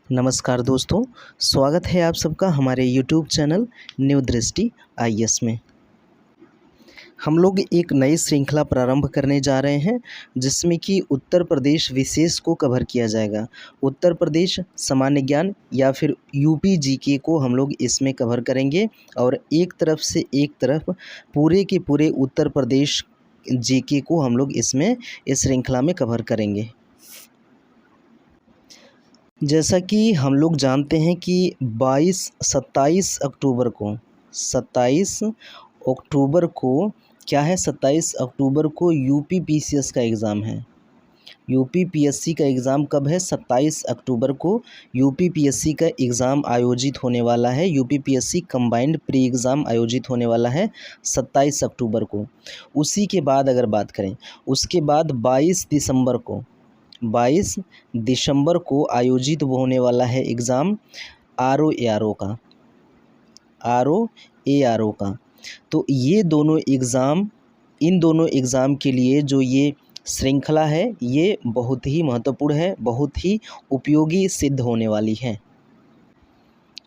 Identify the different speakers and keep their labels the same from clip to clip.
Speaker 1: नमस्कार दोस्तों, स्वागत है आप सबका हमारे यूट्यूब चैनल न्यू दृष्टि आईएएस में। हम लोग एक नई श्रृंखला प्रारंभ करने जा रहे हैं जिसमें कि उत्तर प्रदेश विशेष को कवर किया जाएगा। उत्तर प्रदेश सामान्य ज्ञान या फिर यूपी जीके को हम लोग इसमें कवर करेंगे और एक तरफ से एक तरफ पूरे के पूरे उत्तर प्रदेश जीके को हम लोग इसमें इस श्रृंखला में कवर करेंगे। जैसा कि हम लोग जानते हैं कि 27 अक्टूबर को क्या है, 27 अक्टूबर को यूपीपीसीएस का एग्ज़ाम है। यूपीपीएससी का एग्ज़ाम कब है? 27 अक्टूबर को यूपीपीएससी का एग्ज़ाम आयोजित होने वाला है। यूपीपीएससी कंबाइंड प्री एग्ज़ाम आयोजित होने वाला है 27 अक्टूबर को। उसी के बाद अगर बात करें, उसके बाद 22 दिसंबर को आयोजित होने वाला है एग्ज़ाम आरओ का। तो ये दोनों एग्ज़ाम, इन दोनों एग्ज़ाम के लिए जो ये श्रृंखला है ये बहुत ही महत्वपूर्ण है, बहुत ही उपयोगी सिद्ध होने वाली है।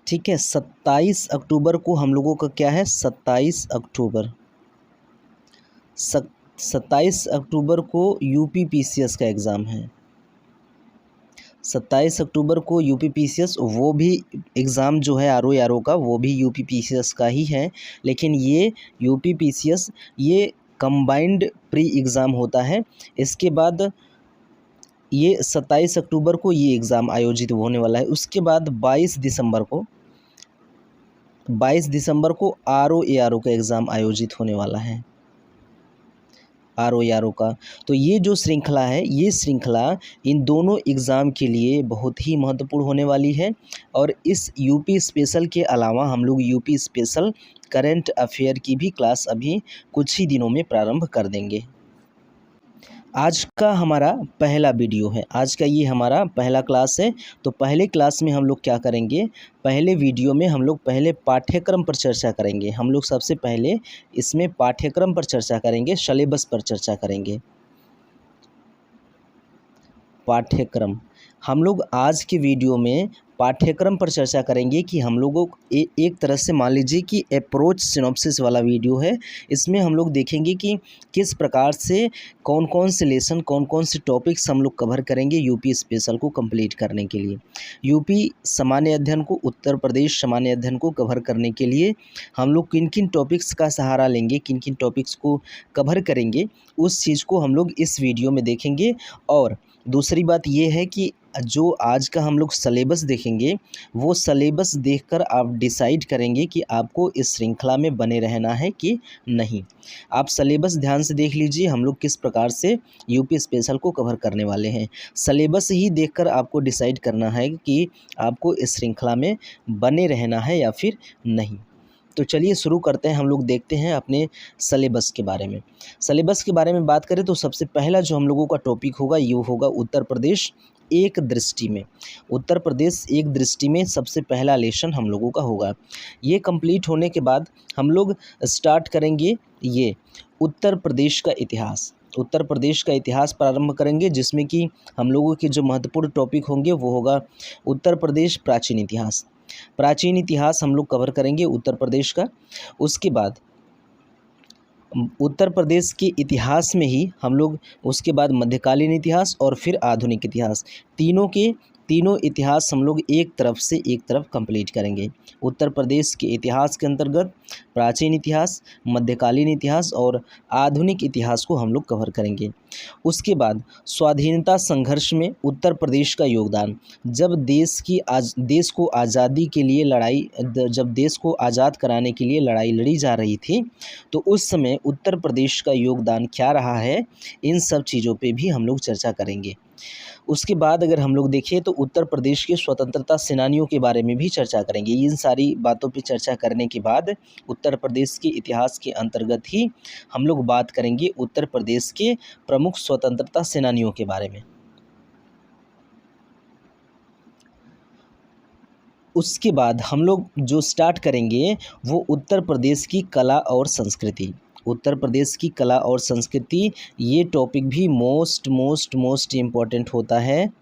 Speaker 1: ठीक है, 27 अक्टूबर को हम लोगों का क्या है? 27 अक्टूबर को यूपीपीसीएस का एग्ज़ाम है। 27 अक्टूबर को यूपीपीसीएस, वो भी एग्ज़ाम जो है आरओ का वो भी यूपीपीसीएस का ही है, लेकिन ये यूपीपीसीएस ये कंबाइंड प्री एग्ज़ाम होता है। इसके बाद ये 27 अक्टूबर को ये एग्ज़ाम आयोजित होने वाला है। उसके बाद 22 दिसंबर को आरओ का एग्ज़ाम आयोजित होने वाला है, आरओ का। तो ये जो श्रृंखला है, ये श्रृंखला इन दोनों एग्ज़ाम के लिए बहुत ही महत्वपूर्ण होने वाली है। और इस यूपी स्पेशल के अलावा हम लोग यूपी स्पेशल करंट अफेयर की भी क्लास अभी कुछ ही दिनों में प्रारंभ कर देंगे। आज का हमारा पहला वीडियो है, आज का ये हमारा पहला क्लास है। तो पहले क्लास में हम लोग क्या करेंगे, पहले वीडियो में हम लोग पहले पाठ्यक्रम पर चर्चा करेंगे। हम लोग सबसे पहले इसमें पाठ्यक्रम पर चर्चा करेंगे, सिलेबस पर चर्चा करेंगे। पाठ्यक्रम, हम लोग आज के वीडियो में पाठ्यक्रम पर चर्चा करेंगे कि हम लोगों को एक तरह से मान लीजिए कि अप्रोच सिनॉप्सिस वाला वीडियो है। इसमें हम लोग देखेंगे कि किस प्रकार से कौन कौन से लेसन, कौन कौन से टॉपिक्स हम लोग कवर करेंगे यूपी स्पेशल को कंप्लीट करने के लिए। यूपी सामान्य अध्ययन को, उत्तर प्रदेश सामान्य अध्ययन को कवर करने के लिए हम लोग किन किन टॉपिक्स का सहारा लेंगे, किन किन टॉपिक्स को कवर करेंगे, उस चीज़ को हम लोग इस वीडियो में देखेंगे। और दूसरी बात ये है कि जो आज का हम लोग सलेबस देखेंगे, वो सलेबस देखकर आप डिसाइड करेंगे कि आपको इस श्रृंखला में बने रहना है कि नहीं। आप सलेबस ध्यान से देख लीजिए, हम लोग किस प्रकार से यूपी स्पेशल को कवर करने वाले हैं। सलेबस ही देखकर आपको डिसाइड करना है कि आपको इस श्रृंखला में बने रहना है या फिर नहीं। तो चलिए शुरू करते हैं। हम लोग देखते हैं अपने सलेबस के बारे में। सलेबस के बारे में बात करें तो सबसे पहला जो हम लोगों का टॉपिक होगा ये होगा उत्तर प्रदेश एक दृष्टि में। उत्तर प्रदेश एक दृष्टि में सबसे पहला लेसन हम लोगों का होगा। ये कंप्लीट होने के बाद हम लोग स्टार्ट करेंगे ये उत्तर प्रदेश का इतिहास। उत्तर प्रदेश का इतिहास प्रारंभ करेंगे, जिसमें कि हम लोगों के जो महत्वपूर्ण टॉपिक होंगे वो होगा उत्तर प्रदेश प्राचीन इतिहास। प्राचीन इतिहास हम लोग कवर करेंगे उत्तर प्रदेश का। उसके बाद उत्तर प्रदेश के इतिहास में ही हम लोग उसके बाद मध्यकालीन इतिहास और फिर आधुनिक इतिहास, तीनों इतिहास हम लोग एक तरफ कंप्लीट करेंगे। उत्तर प्रदेश के इतिहास के अंतर्गत प्राचीन इतिहास, मध्यकालीन इतिहास और आधुनिक इतिहास को हम लोग कवर करेंगे। उसके बाद स्वाधीनता संघर्ष में उत्तर प्रदेश का योगदान। जब देश को आज़ादी के लिए जब देश को आज़ाद कराने के लिए लड़ाई लड़ी जा रही थी, तो उस समय उत्तर प्रदेश का योगदान क्या रहा है, इन सब चीज़ों पे भी हम लोग चर्चा करेंगे। उसके बाद अगर हम लोग देखें तो उत्तर प्रदेश के स्वतंत्रता सेनानियों के बारे में भी चर्चा करेंगे। इन सारी बातों पे चर्चा करने के बाद उत्तर प्रदेश के इतिहास के अंतर्गत ही हम लोग बात करेंगे उत्तर प्रदेश के प्रमुख स्वतंत्रता सेनानियों के बारे में। उसके बाद हम लोग जो स्टार्ट करेंगे वो उत्तर प्रदेश की कला और संस्कृति। उत्तर प्रदेश की कला और संस्कृति, ये टॉपिक भी मोस्ट इम्पॉर्टेंट होता है।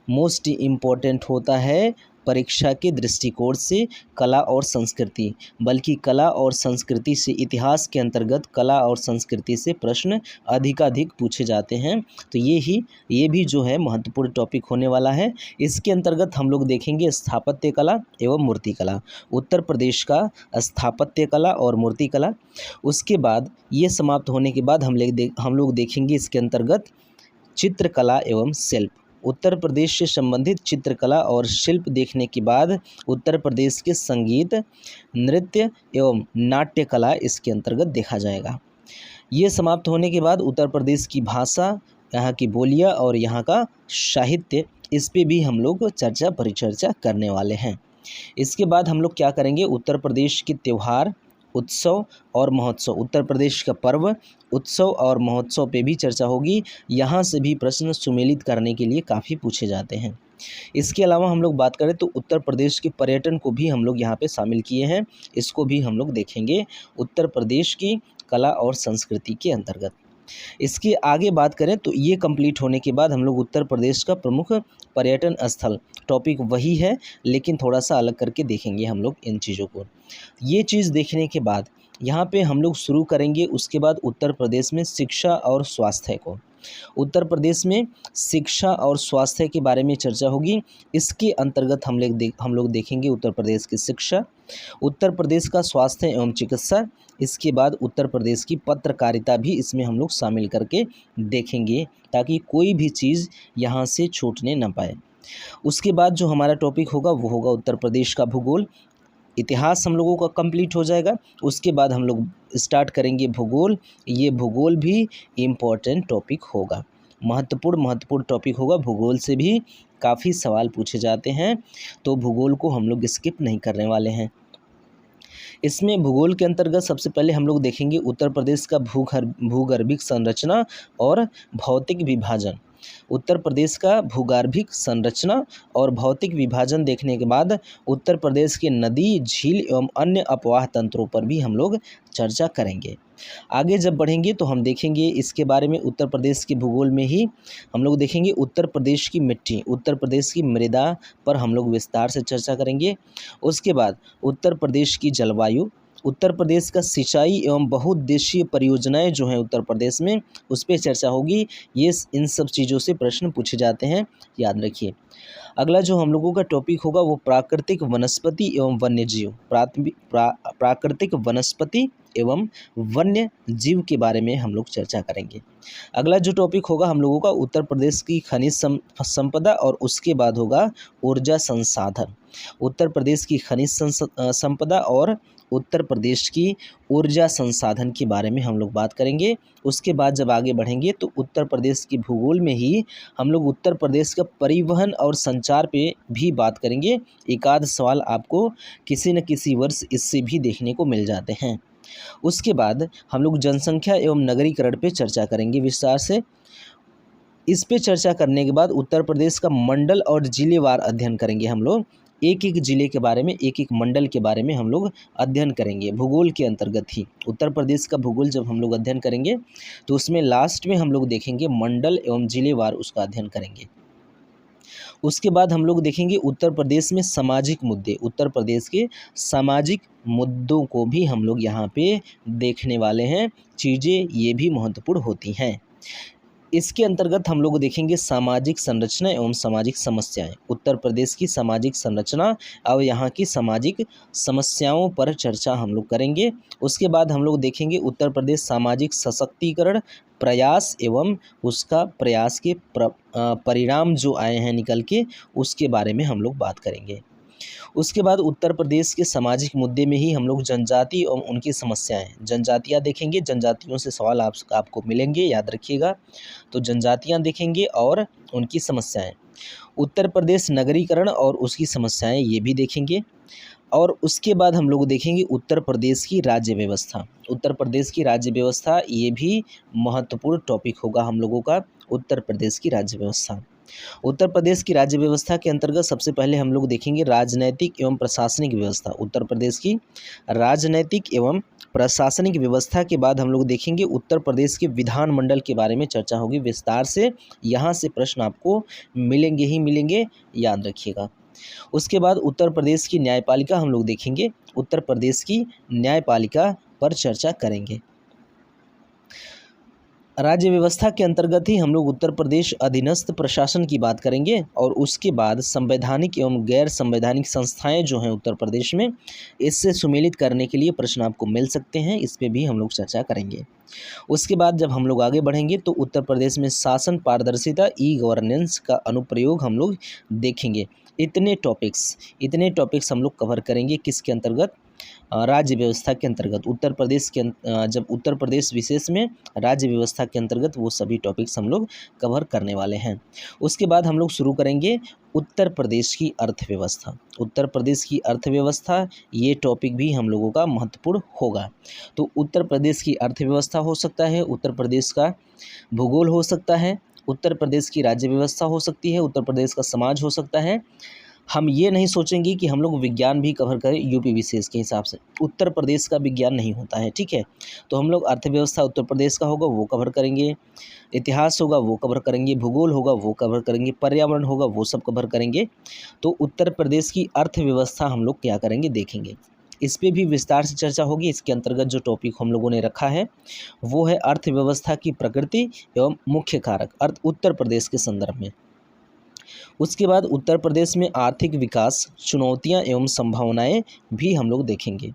Speaker 1: मोस्ट इम्पोर्टेंट होता है परीक्षा के दृष्टिकोण से कला और संस्कृति, बल्कि कला और संस्कृति से इतिहास के अंतर्गत कला और संस्कृति से प्रश्न अधिकाधिक पूछे जाते हैं। तो ये भी जो है महत्वपूर्ण टॉपिक होने वाला है। इसके अंतर्गत हम लोग देखेंगे स्थापत्य कला एवं मूर्ति कला, उत्तर प्रदेश का स्थापत्य कला और मूर्ति कला। उसके बाद ये समाप्त होने के बाद हम लोग देखेंगे इसके अंतर्गत चित्रकला एवं शिल्प। उत्तर प्रदेश से संबंधित चित्रकला और शिल्प देखने के बाद उत्तर प्रदेश के संगीत, नृत्य एवं नाट्य कला इसके अंतर्गत देखा जाएगा। ये समाप्त होने के बाद उत्तर प्रदेश की भाषा, यहाँ की बोलियाँ और यहाँ का साहित्य, इस पे भी हम लोग परिचर्चा करने वाले हैं। इसके बाद हम लोग क्या करेंगे, उत्तर प्रदेश के त्यौहार, उत्सव और महोत्सव, उत्तर प्रदेश का पर्व, उत्सव और महोत्सव पे भी चर्चा होगी। यहाँ से भी प्रश्न सुमेलित करने के लिए काफ़ी पूछे जाते हैं। इसके अलावा हम लोग बात करें तो उत्तर प्रदेश के पर्यटन को भी हम लोग यहाँ पे शामिल किए हैं, इसको भी हम लोग देखेंगे उत्तर प्रदेश की कला और संस्कृति के अंतर्गत। इसके आगे बात करें तो ये कंप्लीट होने के बाद हम लोग उत्तर प्रदेश का प्रमुख पर्यटन स्थल, टॉपिक वही है लेकिन थोड़ा सा अलग करके देखेंगे हम लोग इन चीज़ों को। ये चीज़ देखने के बाद यहाँ पे हम लोग शुरू करेंगे उसके बाद उत्तर प्रदेश में शिक्षा और स्वास्थ्य को। उत्तर प्रदेश में शिक्षा और स्वास्थ्य के बारे में चर्चा होगी। इसके अंतर्गत हम लोग देखेंगे उत्तर प्रदेश की शिक्षा, उत्तर प्रदेश का स्वास्थ्य एवं चिकित्सा, इसके बाद उत्तर प्रदेश की पत्रकारिता भी इसमें हम लोग शामिल करके देखेंगे ताकि कोई भी चीज़ यहाँ से छूटने न पाए। उसके बाद जो हमारा टॉपिक होगा वो होगा उत्तर प्रदेश का भूगोल। इतिहास हम लोगों का कंप्लीट हो जाएगा। उसके बाद हम लोग स्टार्ट करेंगे भूगोल। ये भूगोल भी इम्पोर्टेंट टॉपिक होगा, महत्वपूर्ण टॉपिक होगा। भूगोल से भी काफ़ी सवाल पूछे जाते हैं, तो भूगोल को हम लोग स्किप नहीं करने वाले हैं। इसमें भूगोल के अंतर्गत सबसे पहले हम लोग देखेंगे उत्तर प्रदेश का भूगर्भिक संरचना और भौतिक विभाजन। उत्तर प्रदेश का भूगर्भिक संरचना और भौतिक विभाजन देखने के बाद उत्तर प्रदेश के नदी, झील एवं अन्य अपवाह तंत्रों पर भी हम लोग चर्चा करेंगे। आगे जब बढ़ेंगे तो हम देखेंगे इसके बारे में उत्तर प्रदेश के भूगोल में ही हम लोग देखेंगे उत्तर प्रदेश की मिट्टी, उत्तर प्रदेश की मृदा पर हम लोग विस्तार से चर्चा करेंगे। उसके बाद उत्तर प्रदेश की जलवायु, उत्तर प्रदेश का सिंचाई एवं बहुउद्देशीय परियोजनाएं जो हैं उत्तर प्रदेश में, उस पर चर्चा होगी। ये इन सब चीज़ों से प्रश्न पूछे जाते हैं, याद रखिए। अगला जो हम लोगों का टॉपिक होगा वो प्राकृतिक वनस्पति एवं वन्य जीव, प्राकृतिक वनस्पति एवं वन्य जीव के बारे में हम लोग चर्चा करेंगे। अगला जो टॉपिक होगा हम लोगों का उत्तर प्रदेश की खनिज संपदा और उसके बाद होगा ऊर्जा संसाधन। उत्तर प्रदेश की खनिज संपदा और उत्तर प्रदेश की ऊर्जा संसाधन के बारे में हम लोग बात करेंगे। उसके बाद जब आगे बढ़ेंगे तो उत्तर प्रदेश की भूगोल में ही हम लोग उत्तर प्रदेश का परिवहन और संचार पे भी बात करेंगे। एक आध सवाल आपको किसी न किसी वर्ष इससे भी देखने को मिल जाते हैं। उसके बाद हम लोग जनसंख्या एवं नगरीकरण पे चर्चा करेंगे विस्तार से। इस पे चर्चा करने के बाद उत्तर प्रदेश का मंडल और जिलेवार अध्ययन करेंगे हम लोग। एक एक ज़िले के बारे में, एक एक मंडल के बारे में हम लोग अध्ययन करेंगे भूगोल के अंतर्गत ही। उत्तर प्रदेश का भूगोल जब हम लोग अध्ययन करेंगे तो उसमें लास्ट में हम लोग देखेंगे मंडल एवं जिलेवार, उसका अध्ययन करेंगे। उसके बाद हम लोग देखेंगे उत्तर प्रदेश में सामाजिक मुद्दे, उत्तर प्रदेश के सामाजिक मुद्दों को भी हम लोग यहाँ पे देखने वाले हैं। चीज़ें ये भी महत्वपूर्ण होती हैं। इसके अंतर्गत हम लोग देखेंगे सामाजिक संरचना एवं सामाजिक समस्याएं। उत्तर प्रदेश की सामाजिक संरचना और यहाँ की सामाजिक समस्याओं पर चर्चा हम लोग करेंगे। उसके बाद हम लोग देखेंगे उत्तर प्रदेश सामाजिक सशक्तिकरण प्रयास एवं उसका प्रयास के परिणाम जो आए हैं निकल के, उसके बारे में हम लोग बात करेंगे। उसके बाद उत्तर प्रदेश के सामाजिक मुद्दे में ही हम लोग जनजाति और उनकी समस्याएं, जनजातियां देखेंगे। जनजातियों से सवाल आपको मिलेंगे, याद रखिएगा। तो जनजातियां देखेंगे और उनकी समस्याएं। उत्तर प्रदेश नगरीकरण और उसकी समस्याएं, ये भी देखेंगे। और उसके बाद हम लोग देखेंगे उत्तर प्रदेश की राज्य व्यवस्था। उत्तर प्रदेश की राज्य व्यवस्था ये भी महत्वपूर्ण टॉपिक होगा हम लोगों का, उत्तर प्रदेश की राज्य व्यवस्था। उत्तर प्रदेश की राज्य व्यवस्था के अंतर्गत सबसे पहले हम लोग देखेंगे राजनैतिक एवं प्रशासनिक व्यवस्था। उत्तर प्रदेश की राजनैतिक एवं प्रशासनिक व्यवस्था के बाद हम लोग देखेंगे उत्तर प्रदेश के विधानमंडल के बारे में चर्चा होगी विस्तार से। यहाँ से प्रश्न आपको मिलेंगे ही मिलेंगे, याद रखिएगा। उसके बाद उत्तर प्रदेश की न्यायपालिका हम लोग देखेंगे, उत्तर प्रदेश की न्यायपालिका पर चर्चा करेंगे। राज्य व्यवस्था के अंतर्गत ही हम लोग उत्तर प्रदेश अधीनस्थ प्रशासन की बात करेंगे और उसके बाद संवैधानिक एवं गैर संवैधानिक संस्थाएं जो हैं उत्तर प्रदेश में, इससे सुमेलित करने के लिए प्रश्न आपको मिल सकते हैं, इस पे भी हम लोग चर्चा करेंगे। उसके बाद जब हम लोग आगे बढ़ेंगे तो उत्तर प्रदेश में शासन पारदर्शिता ई गवर्नेंस का अनुप्रयोग हम लोग देखेंगे। इतने टॉपिक्स हम लोग कवर करेंगे किसके अंतर्गत, राज्य व्यवस्था के अंतर्गत। उत्तर प्रदेश के जब उत्तर प्रदेश विशेष में राज्य व्यवस्था के अंतर्गत वो सभी टॉपिक्स हम लोग कवर करने वाले हैं। उसके बाद हम लोग शुरू करेंगे उत्तर प्रदेश की अर्थव्यवस्था। उत्तर प्रदेश की अर्थव्यवस्था, ये टॉपिक भी हम लोगों का महत्वपूर्ण होगा। तो उत्तर प्रदेश की अर्थव्यवस्था हो सकता है, उत्तर प्रदेश का भूगोल हो सकता है, उत्तर प्रदेश की राज्य व्यवस्था हो सकती है, उत्तर प्रदेश का समाज हो सकता है। हम ये नहीं सोचेंगे कि हम लोग विज्ञान भी कवर करें यूपी विशेष के हिसाब से, उत्तर प्रदेश का विज्ञान नहीं होता है, ठीक है। तो हम लोग अर्थव्यवस्था उत्तर प्रदेश का होगा वो कवर करेंगे, इतिहास होगा वो कवर करेंगे, भूगोल होगा वो कवर करेंगे, पर्यावरण होगा वो सब कवर करेंगे। तो उत्तर प्रदेश की अर्थव्यवस्था हम लोग क्या करेंगे देखेंगे, इस पे भी विस्तार से चर्चा होगी। इसके अंतर्गत जो टॉपिक हम लोगों ने रखा है वो है अर्थव्यवस्था की प्रकृति एवं मुख्य कारक उत्तर प्रदेश के संदर्भ में। उसके बाद उत्तर प्रदेश में आर्थिक विकास, चुनौतियां एवं संभावनाएं भी हम लोग देखेंगे।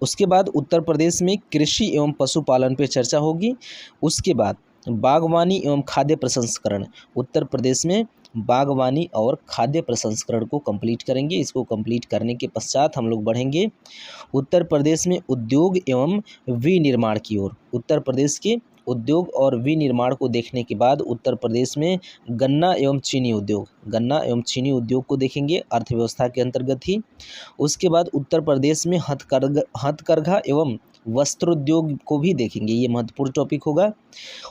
Speaker 1: उसके बाद उत्तर प्रदेश में कृषि एवं पशुपालन पर चर्चा होगी। उसके बाद बागवानी एवं खाद्य प्रसंस्करण, उत्तर प्रदेश में बागवानी और खाद्य प्रसंस्करण को कंप्लीट करेंगे। इसको कंप्लीट करने के पश्चात हम लोग बढ़ेंगे उत्तर प्रदेश में उद्योग एवं विनिर्माण की ओर। उत्तर प्रदेश के उद्योग और विनिर्माण को देखने के बाद उत्तर प्रदेश में गन्ना एवं चीनी उद्योग को देखेंगे अर्थव्यवस्था के अंतर्गत ही। उसके बाद उत्तर प्रदेश में हथकरघा एवं वस्त्रोद्योग को भी देखेंगे, ये महत्वपूर्ण टॉपिक होगा।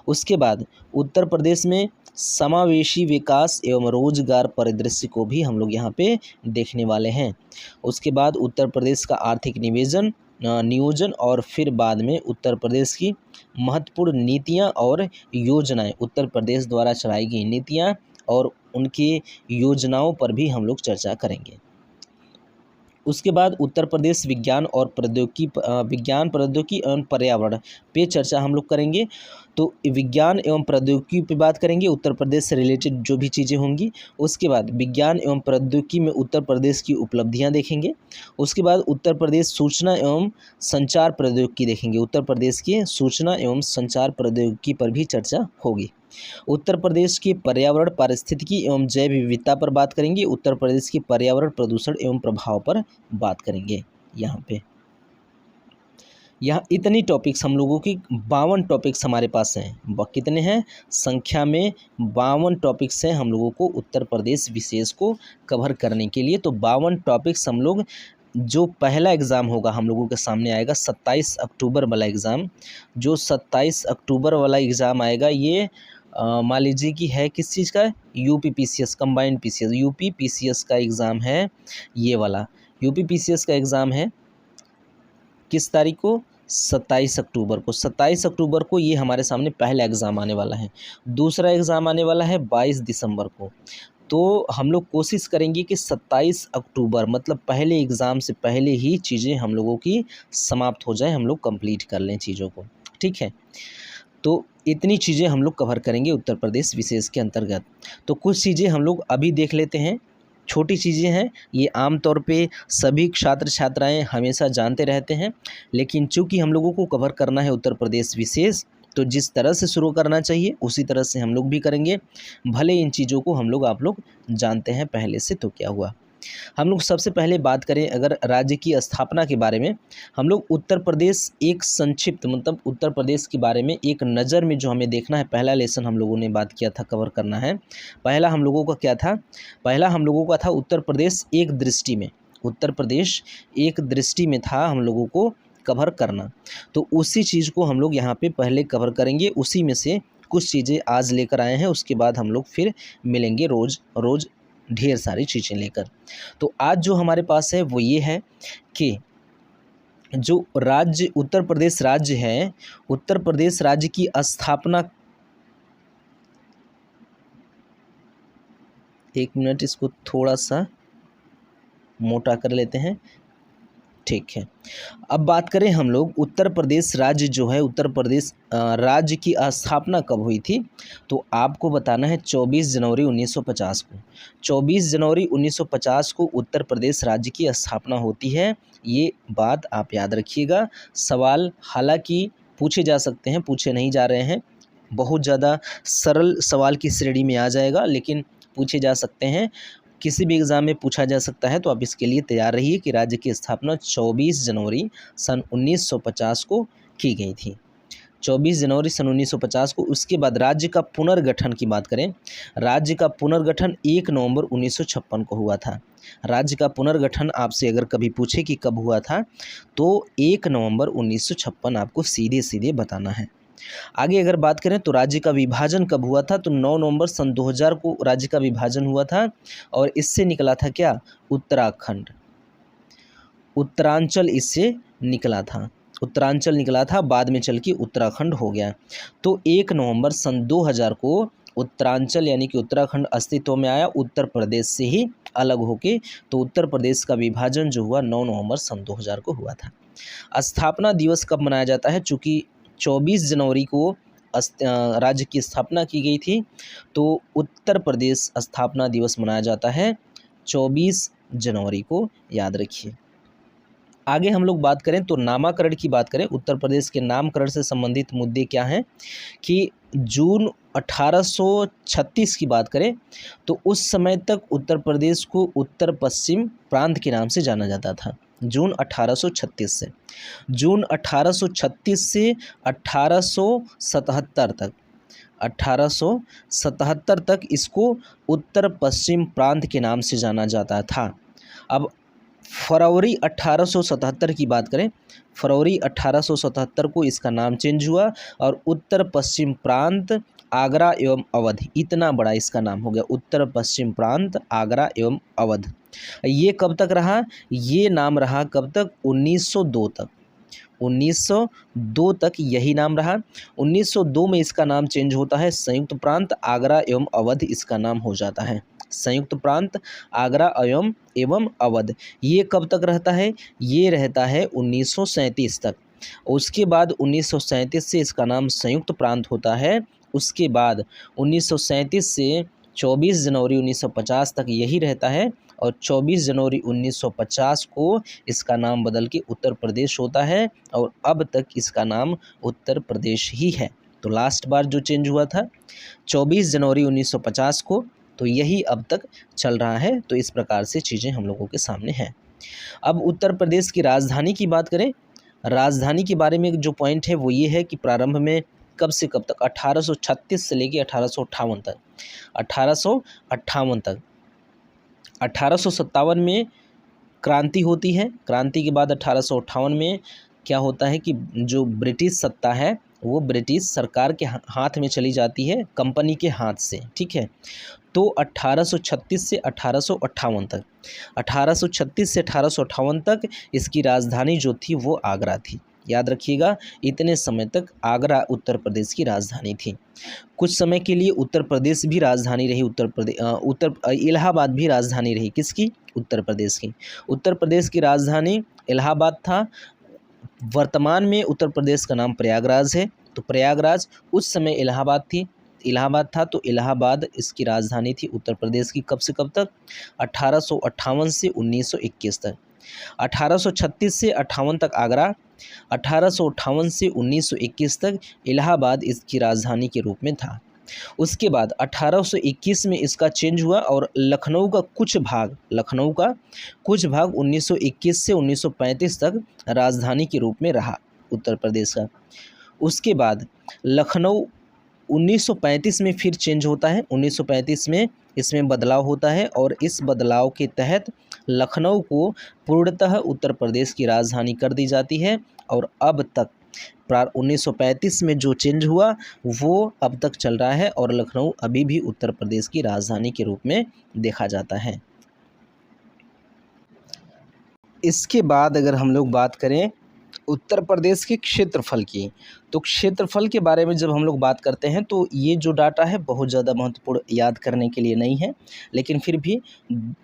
Speaker 1: उसके बाद उत्तर प्रदेश में समावेशी विकास एवं रोजगार परिदृश्य को भी हम लोग यहाँ पे देखने वाले हैं। उसके बाद उत्तर प्रदेश का आर्थिक नियोजन और फिर बाद में उत्तर प्रदेश की महत्वपूर्ण नीतियाँ और योजनाएं, उत्तर प्रदेश द्वारा चलाई गई नीतियाँ और उनकी योजनाओं पर भी हम लोग चर्चा करेंगे। उसके बाद उत्तर प्रदेश विज्ञान प्रौद्योगिकी एवं पर्यावरण पे चर्चा हम लोग करेंगे। तो विज्ञान एवं प्रौद्योगिकी पे बात करेंगे, उत्तर प्रदेश से रिलेटेड जो भी चीज़ें होंगी। उसके बाद विज्ञान एवं प्रौद्योगिकी में उत्तर प्रदेश की उपलब्धियां देखेंगे। उसके बाद उत्तर प्रदेश सूचना एवं संचार प्रौद्योगिकी देखेंगे, उत्तर प्रदेश की सूचना एवं संचार प्रौद्योगिकी पर भी चर्चा होगी। उत्तर प्रदेश की पर्यावरण पारिस्थितिकी एवं जैव विविधता पर बात करेंगे, उत्तर प्रदेश की पर्यावरण प्रदूषण एवं प्रभाव पर बात करेंगे। यहाँ इतनी टॉपिक्स हम लोगों की 52 टॉपिक्स हमारे पास हैं। कितने हैं संख्या में 52 टॉपिक्स हैं हम लोगों को उत्तर प्रदेश विशेष को कवर करने के लिए। तो 52 टॉपिक्स हम लोग, जो पहला एग्ज़ाम होगा हम लोगों के सामने आएगा 27 अक्टूबर वाला एग्ज़ाम, जो 27 अक्टूबर वाला एग्ज़ाम आएगा ये मान लीजिए कि है किस चीज़ का, UP PCS combined PCS, UP PCS का एग्ज़ाम है ये वाला। यूपी पीसीएस का एग्ज़ाम है किस तारीख को, 27 अक्टूबर को। 27 अक्टूबर को ये हमारे सामने पहला एग्ज़ाम आने वाला है। दूसरा एग्ज़ाम आने वाला है 22 दिसंबर को। तो हम लोग कोशिश करेंगे कि 27 अक्टूबर मतलब पहले एग्ज़ाम से पहले ही चीज़ें हम लोगों की समाप्त हो जाए, हम लोग कंप्लीट कर लें चीज़ों को, ठीक है। तो इतनी चीज़ें हम लोग कवर करेंगे उत्तर प्रदेश विशेष के अंतर्गत। तो कुछ चीज़ें हम लोग अभी देख लेते हैं, छोटी चीज़ें हैं, ये आम तौर पे सभी छात्र छात्राएं हमेशा जानते रहते हैं, लेकिन चूंकि हम लोगों को कवर करना है उत्तर प्रदेश विशेष, तो जिस तरह से शुरू करना चाहिए उसी तरह से हम लोग भी करेंगे। भले इन चीज़ों को आप लोग जानते हैं पहले से, तो क्या हुआ। हम लोग सबसे पहले बात करें अगर राज्य की स्थापना के बारे में, हम लोग उत्तर प्रदेश एक संक्षिप्त मतलब उत्तर प्रदेश के बारे में एक नज़र में जो हमें देखना है, पहला लेसन हम लोगों ने बात किया था कवर करना है। पहला हम लोगों का क्या था, पहला हम लोगों का था उत्तर प्रदेश एक दृष्टि में, उत्तर प्रदेश एक दृष्टि में था हम लोगों को कवर करना। तो उसी चीज़ को हम लोग यहाँ पे पहले कवर करेंगे, उसी में से कुछ चीज़ें आज लेकर आए हैं, उसके बाद हम लोग फिर मिलेंगे रोज़ रोज़ ढेर सारी चीज़ें लेकर। तो आज जो हमारे पास है वो ये है कि जो राज्य उत्तर प्रदेश राज्य है, उत्तर प्रदेश राज्य की स्थापना, एक मिनट इसको थोड़ा सा मोटा कर लेते हैं, ठीक है। अब बात करें हम लोग उत्तर प्रदेश राज्य जो है, उत्तर प्रदेश राज्य की स्थापना कब हुई थी, तो आपको बताना है 24 जनवरी 1950 को। 24 जनवरी 1950 को उत्तर प्रदेश राज्य की स्थापना होती है। ये बात आप याद रखिएगा। सवाल हालांकि पूछे जा सकते हैं, पूछे नहीं जा रहे हैं, बहुत ज़्यादा सरल सवाल की श्रेणी में आ जाएगा, लेकिन पूछे जा सकते हैं, किसी भी एग्ज़ाम में पूछा जा सकता है। तो आप इसके लिए तैयार रहिए कि राज्य की स्थापना 24 जनवरी सन 1950 को की गई थी। 24 जनवरी सन 1950 को। उसके बाद राज्य का पुनर्गठन की बात करें, राज्य का पुनर्गठन 1 नवंबर 1956 को हुआ था। राज्य का पुनर्गठन आपसे अगर कभी पूछे कि कब हुआ था, तो 1 नवंबर 1956 आपको सीधे सीधे बताना है। आगे अगर बात करें तो राज्य का विभाजन कब हुआ था, तो 9 नवंबर सन 2000 को राज्य का विभाजन हुआ था, और इससे निकला था क्या, उत्तराखंड, उत्तरांचल इससे निकला था, उत्तरांचल निकला था, बाद में चल के उत्तराखंड हो गया। तो 1 नवंबर सन 2000 को उत्तरांचल यानी कि उत्तराखंड अस्तित्व में आया, उत्तर प्रदेश से ही अलग होके। तो उत्तर प्रदेश का विभाजन जो हुआ 9 नवंबर सन 2000 को हुआ था। स्थापना दिवस कब मनाया जाता है, चूँकि 24 जनवरी को राज्य की स्थापना की गई थी, तो उत्तर प्रदेश स्थापना दिवस मनाया जाता है 24 जनवरी को, याद रखिए। आगे हम लोग बात करें तो नामाकरण की बात करें, उत्तर प्रदेश के नामकरण से संबंधित मुद्दे क्या हैं कि जून 1836 की बात करें तो उस समय तक उत्तर प्रदेश को उत्तर पश्चिम प्रांत के नाम से जाना जाता था। जून 1836 से, जून 1836 से 1877 तक, 1877 तक इसको उत्तर पश्चिम प्रांत के नाम से जाना जाता था। अब फरवरी 1877 की बात करें, फरवरी 1877 को इसका नाम चेंज हुआ और उत्तर पश्चिम प्रांत आगरा एवं अवध, इतना बड़ा इसका नाम हो गया, उत्तर पश्चिम प्रांत आगरा एवं अवध। ये कब तक रहा, ये नाम रहा कब तक, 1902 तक, 1902 तक यही नाम रहा। 1902 में इसका नाम चेंज होता है, संयुक्त प्रांत आगरा एवं अवध इसका नाम हो जाता है, संयुक्त प्रांत आगरा एवं अवध। ये कब तक रहता है, ये रहता है 1937 तक। उसके बाद 1937 से इसका नाम संयुक्त प्रांत होता है। उसके बाद 1937 से 24 जनवरी 1950 तक यही रहता है, और 24 जनवरी 1950 को इसका नाम बदल के उत्तर प्रदेश होता है, और अब तक इसका नाम उत्तर प्रदेश ही है। तो लास्ट बार जो चेंज हुआ था 24 जनवरी 1950 को, तो यही अब तक चल रहा है। तो इस प्रकार से चीज़ें हम लोगों के सामने हैं। अब उत्तर प्रदेश की राजधानी की बात करें, राजधानी के बारे में जो पॉइंट है वो ये है कि प्रारंभ में कब से कब तक, 1836 से लेके 1858 तक, 1858 तक, 1857 में क्रांति होती है। क्रांति के बाद 1858 में क्या होता है कि जो ब्रिटिश सत्ता है वो ब्रिटिश सरकार के हाथ में चली जाती है, कंपनी के हाथ से, ठीक है। तो 1836 से 1858 तक, 1836 से 1858 तक इसकी राजधानी जो थी वो आगरा थी, याद रखिएगा। इतने समय तक आगरा उत्तर प्रदेश की राजधानी थी। कुछ समय के लिए उत्तर प्रदेश भी राजधानी रही, इलाहाबाद भी राजधानी रही, किसकी, उत्तर प्रदेश की। उत्तर प्रदेश की राजधानी इलाहाबाद था। वर्तमान में उत्तर प्रदेश का नाम प्रयागराज है। तो प्रयागराज उस समय इलाहाबाद थी, इलाहाबाद था, तो इलाहाबाद इसकी राजधानी थी उत्तर प्रदेश की। कब से कब तक, 1858 से 1921 तक। 1836 से 58 तक आगरा, 1858 से 1921 तक इलाहाबाद इसकी राजधानी के रूप में था। उसके बाद 1821 में इसका चेंज हुआ और लखनऊ का कुछ भाग 1921 से 1935 तक राजधानी के रूप में रहा उत्तर प्रदेश का। उसके बाद लखनऊ 1935 में फिर चेंज होता है, 1935 में इसमें बदलाव होता है, और इस बदलाव के तहत लखनऊ को पूर्णतः उत्तर प्रदेश की राजधानी कर दी जाती है। और अब तक 1935 में जो चेंज हुआ वो अब तक चल रहा है और लखनऊ अभी भी उत्तर प्रदेश की राजधानी के रूप में देखा जाता है। इसके बाद अगर हम लोग बात करें उत्तर प्रदेश के क्षेत्रफल की, तो क्षेत्रफल के बारे में जब हम लोग बात करते हैं तो ये जो डाटा है बहुत ज़्यादा महत्वपूर्ण याद करने के लिए नहीं है, लेकिन फिर भी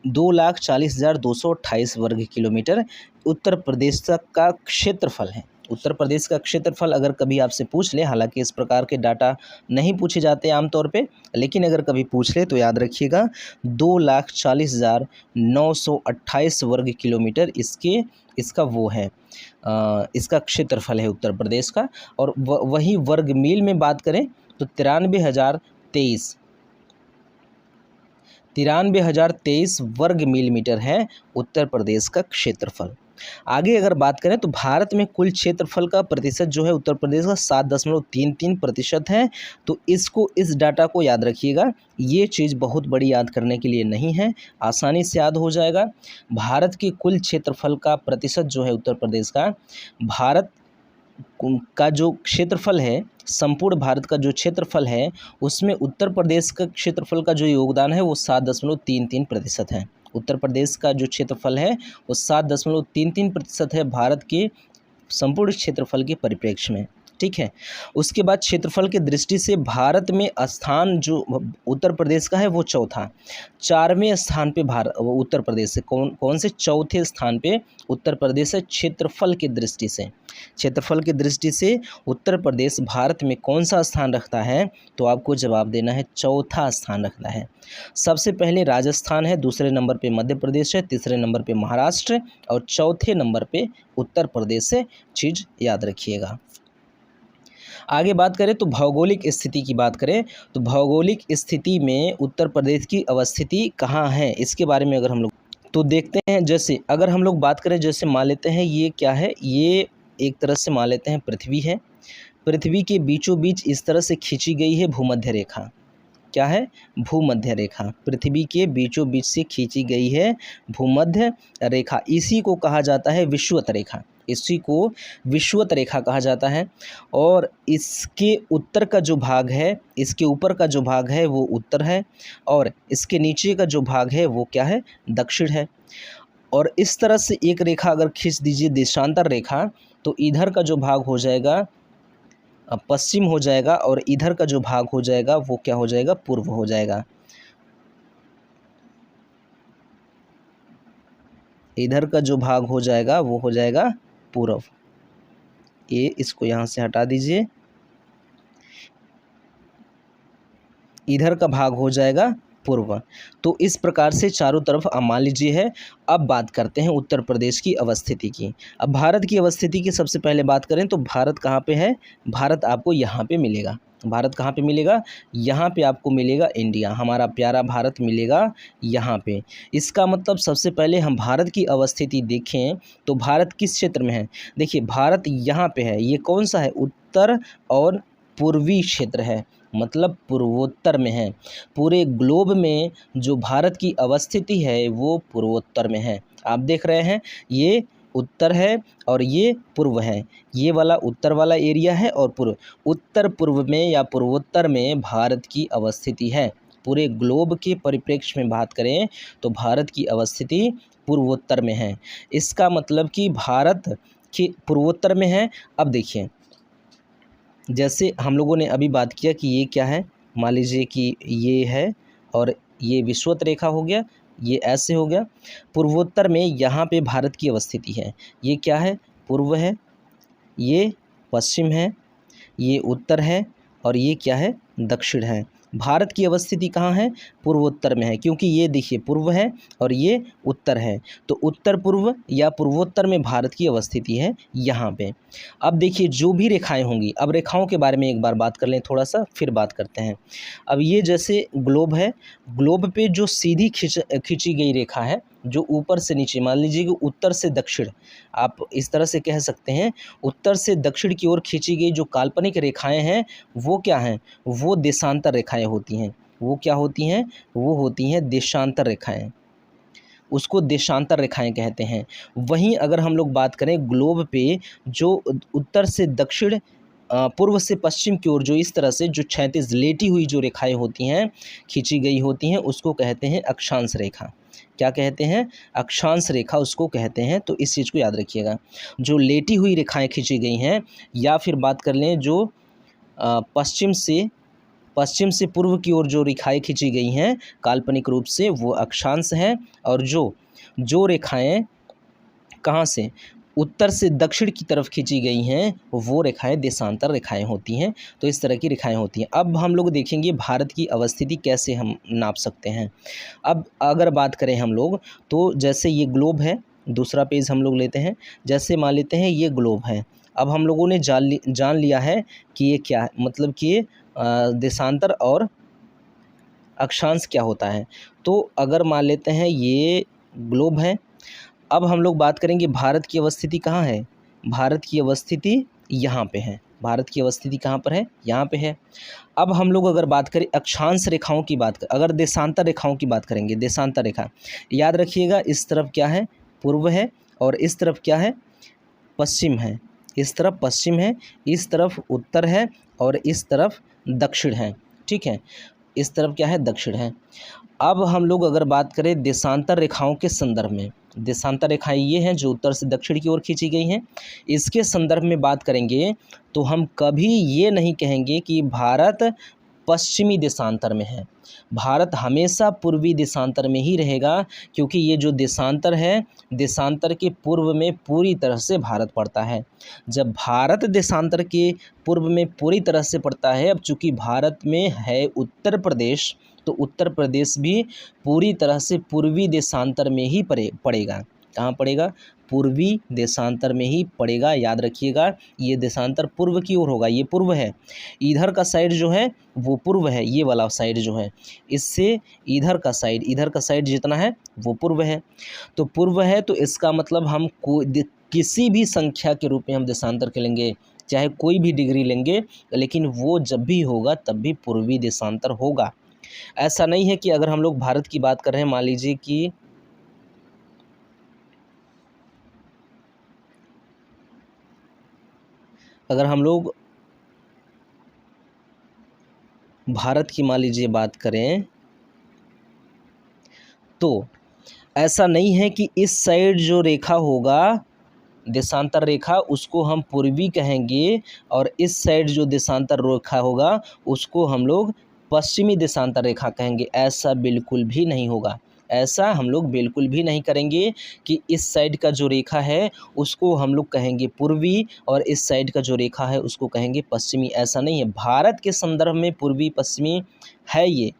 Speaker 1: 2,40,228 वर्ग किलोमीटर उत्तर प्रदेश तक का क्षेत्रफल है। उत्तर प्रदेश का क्षेत्रफल अगर कभी आपसे पूछ ले, हालांकि इस प्रकार के डाटा नहीं पूछे जाते आमतौर पे, लेकिन अगर कभी पूछ ले तो याद रखिएगा 2,40,928 वर्ग किलोमीटर इसका वो है इसका क्षेत्रफल है उत्तर प्रदेश का। और वही वर्ग मील में बात करें तो 93,023 वर्ग मिलीमीटर है उत्तर प्रदेश का क्षेत्रफल। आगे अगर बात करें तो भारत में कुल क्षेत्रफल का प्रतिशत जो है उत्तर प्रदेश का 7.33% है। तो इस डाटा को याद रखिएगा, ये चीज़ बहुत बड़ी याद करने के लिए नहीं है, आसानी से याद हो जाएगा। भारत के कुल क्षेत्रफल का प्रतिशत जो है उत्तर प्रदेश का, भारत का जो क्षेत्रफल है, संपूर्ण भारत का जो क्षेत्रफल है उसमें उत्तर प्रदेश का क्षेत्रफल का जो योगदान है वो 7.33% है। उत्तर प्रदेश का जो क्षेत्रफल है वो 7.33% है भारत के संपूर्ण क्षेत्रफल के परिप्रेक्ष्य में, ठीक है। उसके बाद क्षेत्रफल की दृष्टि से भारत में स्थान जो उत्तर प्रदेश का है वो चौथा, 4वें स्थान पे उत्तर प्रदेश से कौन से चौथे स्थान पे उत्तर प्रदेश है क्षेत्रफल की दृष्टि से। क्षेत्रफल की दृष्टि से उत्तर प्रदेश भारत में कौन सा स्थान रखता है, तो आपको जवाब देना है चौथा स्थान रखता है। सबसे पहले राजस्थान है, दूसरे नंबर पे मध्य प्रदेश है, तीसरे नंबर पे महाराष्ट्र और चौथे नंबर पे उत्तर प्रदेश है। चीज़ याद रखिएगा। आगे बात करें तो भौगोलिक स्थिति की बात करें तो भौगोलिक स्थिति में उत्तर प्रदेश की अवस्थिति कहाँ है, इसके बारे में अगर हम लोग तो देखते हैं। जैसे अगर हम लोग बात करें, जैसे मान लेते हैं ये क्या है, ये एक तरह से मान लेते हैं पृथ्वी है। पृथ्वी के बीचों बीच इस तरह से खींची गई है भूमध्य रेखा। क्या है? भूमध्य रेखा। पृथ्वी के बीचों बीच से खींची गई है भूमध्य रेखा। इसी को कहा जाता है विषुवत रेखा। इसी को विषुवत रेखा कहा जाता है। और इसके उत्तर का जो भाग है, इसके ऊपर का जो भाग है वो उत्तर है और इसके नीचे का जो भाग है वो क्या है? दक्षिण है। और इस तरह से एक रेखा अगर खींच दीजिए देशांतर रेखा, तो इधर का जो भाग हो जाएगा पश्चिम हो जाएगा और इधर का जो भाग हो जाएगा वो क्या हो जाएगा? पूर्व हो जाएगा। इधर का जो भाग हो जाएगा वो हो जाएगा पूर्व। ये इसको यहाँ से हटा दीजिए, इधर का भाग हो जाएगा पूर्व। तो इस प्रकार से चारों तरफ मान लीजिए है। अब बात करते हैं उत्तर प्रदेश की अवस्थिति की। अब भारत की अवस्थिति की सबसे पहले बात करें तो भारत कहाँ पे है? भारत आपको यहाँ पे मिलेगा। भारत कहाँ पे मिलेगा? यहाँ पे आपको मिलेगा इंडिया, हमारा प्यारा भारत मिलेगा यहाँ पे। इसका मतलब सबसे पहले हम भारत की अवस्थिति देखें तो भारत किस क्षेत्र में है? देखिए भारत यहाँ पे है। ये कौन सा है? उत्तर और पूर्वी क्षेत्र है, मतलब पूर्वोत्तर में है। पूरे ग्लोब में जो भारत की अवस्थिति है वो पूर्वोत्तर में है। आप देख रहे हैं ये उत्तर है और ये पूर्व है। ये वाला उत्तर वाला एरिया है और पूर्व, उत्तर पूर्व में या पूर्वोत्तर में भारत की अवस्थिति है। पूरे ग्लोब के परिप्रेक्ष्य में बात करें तो भारत की अवस्थिति पूर्वोत्तर में है। इसका मतलब कि भारत के पूर्वोत्तर में है। अब देखिए जैसे हम लोगों ने अभी बात किया कि ये क्या है, मान लीजिए कि ये है और ये विषुवत रेखा हो गया, ये ऐसे हो गया। पूर्वोत्तर में यहाँ पे भारत की अवस्थिति है। ये क्या है? पूर्व है, ये पश्चिम है, ये उत्तर है और ये क्या है? दक्षिण है। भारत की अवस्थिति कहाँ है? पूर्वोत्तर में है, क्योंकि ये देखिए पूर्व है और ये उत्तर है। तो उत्तर पूर्व या पूर्वोत्तर में भारत की अवस्थिति है यहाँ पे। अब देखिए जो भी रेखाएं होंगी, अब रेखाओं के बारे में एक बार बात कर लें थोड़ा सा, फिर बात करते हैं। अब ये जैसे ग्लोब है, ग्लोब पे जो सीधी खींची गई रेखा है, जो ऊपर से नीचे, मान लीजिए कि उत्तर से दक्षिण, आप इस तरह से कह सकते हैं, उत्तर से दक्षिण की ओर खींची गई जो काल्पनिक रेखाएं हैं वो क्या हैं? वो देशांतर रेखाएं होती हैं। वो क्या होती हैं? वो होती हैं देशांतर रेखाएं। उसको देशांतर रेखाएं कहते हैं। वहीं अगर हम लोग बात करें ग्लोब पे जो उत्तर से दक्षिण पूर्व से पश्चिम की ओर जो इस तरह से जो क्षैतिज लेटी हुई जो रेखाएं होती हैं, खींची गई होती हैं, उसको कहते हैं अक्षांश रेखा। क्या कहते हैं? अक्षांश रेखा उसको कहते हैं। तो इस चीज़ को याद रखिएगा। जो लेटी हुई रेखाएं खींची गई हैं, या फिर बात कर लें जो पश्चिम से पूर्व की ओर जो रेखाएं खींची गई हैं काल्पनिक रूप से, वो अक्षांश हैं। और जो रेखाएं कहाँ से उत्तर से दक्षिण की तरफ खींची गई हैं, वो रेखाएं देशांतर रेखाएं होती हैं। तो इस तरह की रेखाएं होती हैं। अब हम लोग देखेंगे भारत की अवस्थिति कैसे हम नाप सकते हैं। अब अगर बात करें हम लोग, तो जैसे ये ग्लोब है, दूसरा पेज हम लोग लेते हैं। जैसे मान लेते हैं ये ग्लोब है। अब हम लोगों ने जान लिया है कि ये क्या है, मतलब कि ये देशांतर और अक्षांश क्या होता है। तो अगर मान लेते हैं ये ग्लोब है। अब हम लोग बात करेंगे भारत की अवस्थिति कहाँ है। भारत की अवस्थिति यहाँ पे है। भारत की अवस्थिति कहाँ पर है? यहाँ पे है। अब हम लोग अगर बात करें अक्षांश रेखाओं की बात अगर देशांतर रेखाओं की बात करेंगे, देशांतर रेखा याद रखिएगा, इस तरफ क्या है? पूर्व है, और इस तरफ क्या है? पश्चिम है। इस तरफ पश्चिम है, इस तरफ उत्तर है, और इस तरफ दक्षिण है। ठीक है, इस तरफ क्या है? दक्षिण है। अब हम लोग अगर बात करें देशांतर रेखाओं के संदर्भ में, देशांतर रेखाएं ये हैं जो उत्तर से दक्षिण की ओर खींची गई हैं। इसके संदर्भ में बात करेंगे तो हम कभी ये नहीं कहेंगे कि भारत पश्चिमी देशांतर में है। भारत हमेशा पूर्वी देशांतर में ही रहेगा, क्योंकि ये जो देशांतर है, देशांतर के पूर्व में पूरी तरह से भारत पड़ता है। जब भारत देशांतर के पूर्व में पूरी तरह से पड़ता है, अब चूँकि भारत में है उत्तर प्रदेश, तो उत्तर प्रदेश भी पूरी तरह से पूर्वी देशांतर में ही पड़ेगा। कहाँ पड़ेगा? पूर्वी देशांतर में ही पड़ेगा। याद रखिएगा, ये देशांतर पूर्व की ओर होगा। ये पूर्व है, इधर का साइड जो है वो पूर्व है। ये वाला साइड जो है, इससे इधर का साइड जितना है वो पूर्व है। तो पूर्व है, तो इसका मतलब हम किसी भी संख्या के रूप में हम देशांतर के लेंगे, चाहे कोई भी डिग्री लेंगे, लेकिन वो जब भी होगा तब भी पूर्वी देशांतर होगा। ऐसा नहीं है कि अगर हम लोग भारत की बात कर रहे हैं, मान लीजिए कि अगर हम लोग भारत की मान लीजिए बात करें, तो ऐसा नहीं है कि इस साइड जो रेखा होगा देशांतर रेखा, उसको हम पूर्वी कहेंगे, और इस साइड जो देशांतर रेखा होगा उसको हम लोग पश्चिमी देशांतर रेखा कहेंगे। ऐसा बिल्कुल भी नहीं होगा। ऐसा हम लोग बिल्कुल भी नहीं करेंगे कि इस साइड का जो रेखा है उसको हम लोग कहेंगे पूर्वी, और इस साइड का जो रेखा है उसको कहेंगे पश्चिमी। ऐसा नहीं है। भारत के संदर्भ में पूर्वी पश्चिमी है, ये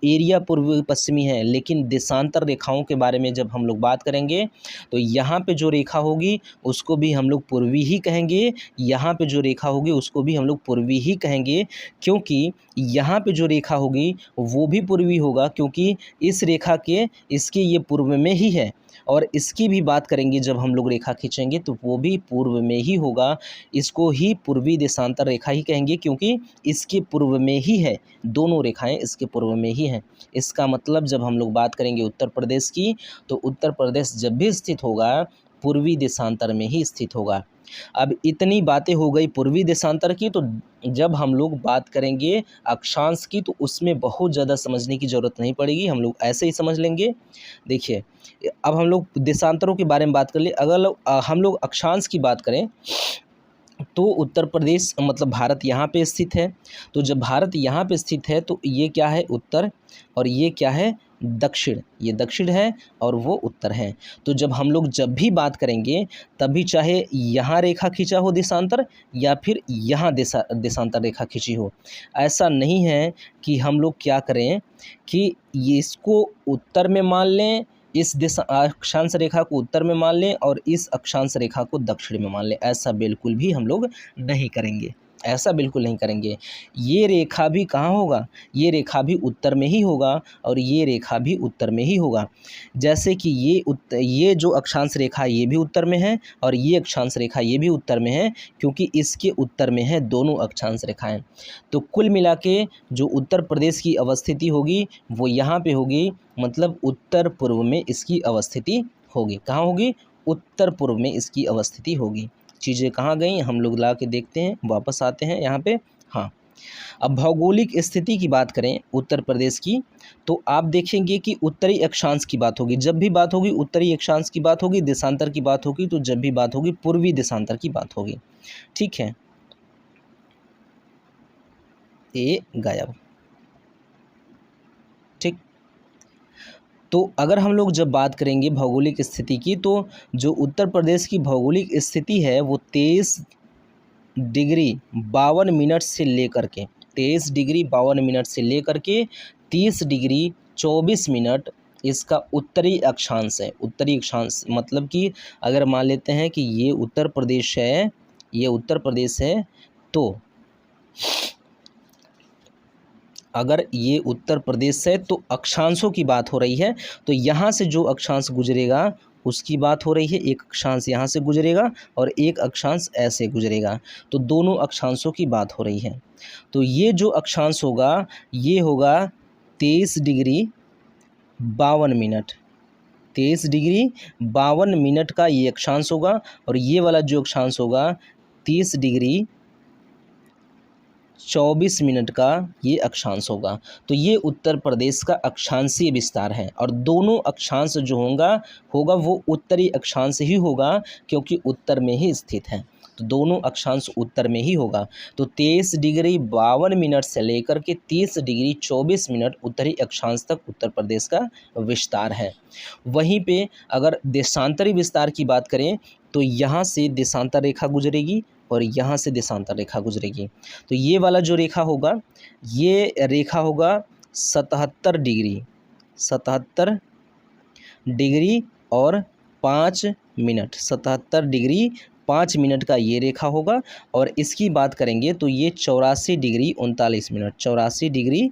Speaker 1: एरिया पूर्वी पश्चिमी है, लेकिन देशांतर रेखाओं के बारे में जब हम लोग बात करेंगे तो यहाँ पे जो रेखा होगी उसको भी हम लोग पूर्वी ही कहेंगे, यहाँ पे जो रेखा होगी उसको भी हम लोग पूर्वी ही कहेंगे, क्योंकि यहाँ पे जो रेखा होगी वो भी पूर्वी होगा, क्योंकि इस रेखा के इसके ये पूर्व में ही है। और इसकी भी बात करेंगे जब हम लोग रेखा खींचेंगे तो वो भी पूर्व में ही होगा। इसको ही पूर्वी देशांतर रेखा ही कहेंगे, क्योंकि इसके पूर्व में ही है। दोनों रेखाएं इसके पूर्व में ही हैं। इसका मतलब जब हम लोग बात करेंगे उत्तर प्रदेश की, तो उत्तर प्रदेश जब भी स्थित होगा पूर्वी देशांतर में ही स्थित होगा। अब इतनी बातें हो गई पूर्वी देशांतर की, तो जब हम लोग बात करेंगे अक्षांश की तो उसमें बहुत ज़्यादा समझने की ज़रूरत नहीं पड़ेगी, हम लोग ऐसे ही समझ लेंगे। देखिए, अब हम लोग देशांतरों के बारे में बात कर ले। अगर हम लोग अक्षांश की बात करें तो उत्तर प्रदेश मतलब भारत यहाँ पे स्थित है। तो जब भारत यहाँ पे स्थित है तो ये क्या है? उत्तर, और ये क्या है? दक्षिण। ये दक्षिण है और वो उत्तर है। तो जब हम लोग जब भी बात करेंगे तभी चाहे यहाँ रेखा खींचा हो देशांतर, या फिर यहाँ देशांतर रेखा खींची हो, ऐसा नहीं है कि हम लोग क्या करें कि ये इसको उत्तर में मान लें, इस अक्षांश रेखा को उत्तर में मान लें और इस अक्षांश रेखा को दक्षिण में मान लें। ऐसा बिल्कुल भी हम लोग नहीं करेंगे। ऐसा बिल्कुल नहीं करेंगे। ये रेखा भी कहाँ होगा, ये रेखा भी उत्तर में ही होगा और ये रेखा भी उत्तर में ही होगा। जैसे कि ये जो अक्षांश रेखा ये भी उत्तर में है और ये अक्षांश रेखा ये भी उत्तर में है, क्योंकि इसके उत्तर में है दोनों अक्षांश रेखाएं। तो कुल मिला के जो उत्तर प्रदेश की अवस्थिति होगी वो यहाँ पे होगी, मतलब उत्तर पूर्व में इसकी अवस्थिति होगी। कहाँ होगी, उत्तर पूर्व में इसकी अवस्थिति होगी। चीज़ें कहाँ गई, हम लोग ला के देखते हैं, वापस आते हैं यहाँ पे। हाँ, अब भौगोलिक स्थिति की बात करें उत्तर प्रदेश की, तो आप देखेंगे कि उत्तरी अक्षांश की बात होगी। जब भी बात होगी उत्तरी अक्षांश की बात होगी, देशांतर की बात होगी, तो जब भी बात होगी पूर्वी देशांतर की बात होगी। ठीक है, ये गायब। ठीक, तो अगर हम लोग जब बात करेंगे भौगोलिक स्थिति की, तो जो उत्तर प्रदेश की भौगोलिक स्थिति है वो 23 डिग्री 52 मिनट से लेकर के 23 डिग्री 52 मिनट से लेकर के 30 डिग्री 24 मिनट इसका उत्तरी अक्षांश है। उत्तरी अक्षांश मतलब कि अगर मान लेते हैं कि ये उत्तर प्रदेश है, ये उत्तर प्रदेश है, तो अगर ये उत्तर प्रदेश है तो अक्षांशों की बात हो रही है, तो यहाँ से जो अक्षांश गुजरेगा उसकी बात हो रही है। एक अक्षांश यहाँ से गुजरेगा और एक अक्षांश ऐसे गुजरेगा, तो दोनों अक्षांशों की बात हो रही है। तो ये जो अक्षांश होगा ये होगा 23 डिग्री 52 मिनट, 23 डिग्री 52 मिनट का ये अक्षांश होगा, और ये वाला जो अक्षांश होगा 30 डिग्री 24 मिनट का ये अक्षांश होगा। तो ये उत्तर प्रदेश का अक्षांशीय विस्तार है, और दोनों अक्षांश जो होगा वो उत्तरी अक्षांश ही होगा, क्योंकि उत्तर में ही स्थित है। तो दोनों अक्षांश उत्तर में ही होगा। तो 23 डिग्री 52 मिनट से लेकर के 30 डिग्री 24 मिनट उत्तरी अक्षांश तक उत्तर प्रदेश का विस्तार है। वहीं पे अगर देशांतरी विस्तार की बात करें तो यहाँ से देशांतर रेखा गुजरेगी और यहाँ से देशांतर रेखा गुजरेगी। तो ये वाला जो रेखा होगा ये रेखा होगा 77 डिग्री और 5 मिनट, 77 डिग्री 5 मिनट का ये रेखा होगा। और इसकी बात करेंगे तो ये 84 डिग्री 39 मिनट, 84 डिग्री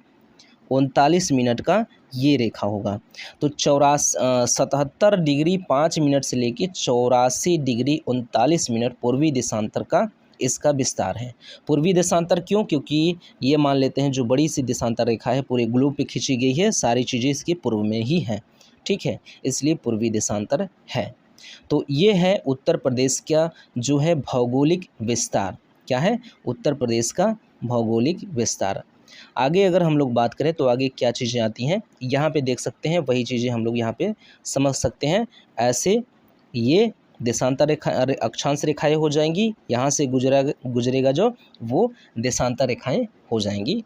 Speaker 1: 39 मिनट का ये रेखा होगा। तो 77 डिग्री 5 मिनट से लेके 84 डिग्री 39 मिनट पूर्वी देशांतर का इसका विस्तार है। पूर्वी देशांतर क्यों, क्योंकि ये मान लेते हैं जो बड़ी सी देशांतर रेखा है पूरे ग्लोब पे खींची गई है, सारी चीज़ें इसके पूर्व में ही हैं। ठीक है, इसलिए पूर्वी देशांतर है। तो ये है उत्तर प्रदेश का जो है भौगोलिक विस्तार। क्या है, उत्तर प्रदेश का भौगोलिक विस्तार। आगे अगर हम लोग बात करें तो आगे क्या चीज़ें आती हैं, यहाँ पे देख सकते हैं, वही चीज़ें हम लोग यहाँ पे समझ सकते हैं। ऐसे ये देशांतर रेखा अक्षांश रेखाएं हो जाएंगी, यहाँ से गुजरेगा जो वो देशांतर रेखाएं हो जाएंगी।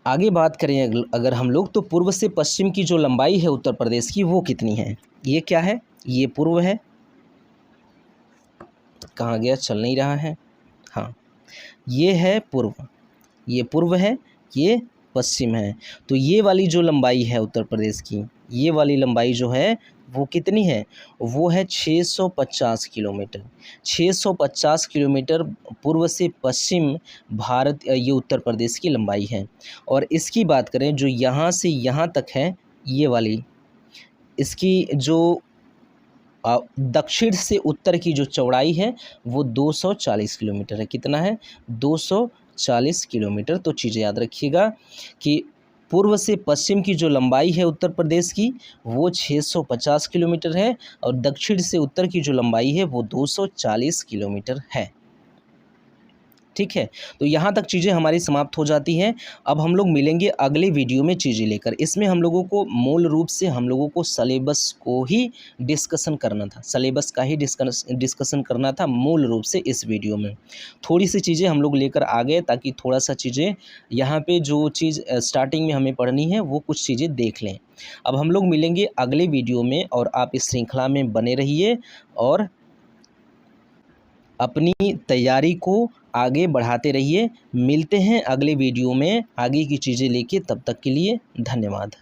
Speaker 1: आगे बात करें अगर हम लोग, तो पूर्व से पश्चिम की जो लंबाई है उत्तर प्रदेश की वो कितनी है। ये क्या है, ये पूर्व है, कहाँ गया, चल नहीं रहा है। हाँ, ये है पूर्व, ये पूर्व है, ये पश्चिम है। तो ये वाली जो लंबाई है उत्तर प्रदेश की, ये वाली लंबाई जो है वो कितनी है, वो है 650 किलोमीटर। 650 किलोमीटर पूर्व से पश्चिम भारत ये उत्तर प्रदेश की लंबाई है। और इसकी बात करें जो यहाँ से यहाँ तक है ये वाली, इसकी जो दक्षिण से उत्तर की जो चौड़ाई है वो 240 किलोमीटर है। कितना है, 240 किलोमीटर। तो चीज़ें याद रखिएगा कि पूर्व से पश्चिम की जो लंबाई है उत्तर प्रदेश की वो 650 किलोमीटर है, और दक्षिण से उत्तर की जो लंबाई है वो 240 किलोमीटर है। ठीक है, तो यहाँ तक चीज़ें हमारी समाप्त हो जाती हैं। अब हम लोग मिलेंगे अगले वीडियो में चीज़ें लेकर। इसमें हम लोगों को मूल रूप से हम लोगों को सलेबस को ही डिस्कशन करना था, सलेबस का ही डिस्कशन करना था मूल रूप से। इस वीडियो में थोड़ी सी चीज़ें हम लोग लेकर आ गए ताकि थोड़ा सा चीज़ें यहाँ पे जो चीज़ स्टार्टिंग में हमें पढ़नी है वो कुछ चीज़ें देख लें। अब हम लोग मिलेंगे अगले वीडियो में, और आप इस श्रृंखला में बने रहिए और अपनी तैयारी को आगे बढ़ाते रहिए। मिलते हैं अगले वीडियो में आगे की चीज़ें लेके, तब तक के लिए धन्यवाद।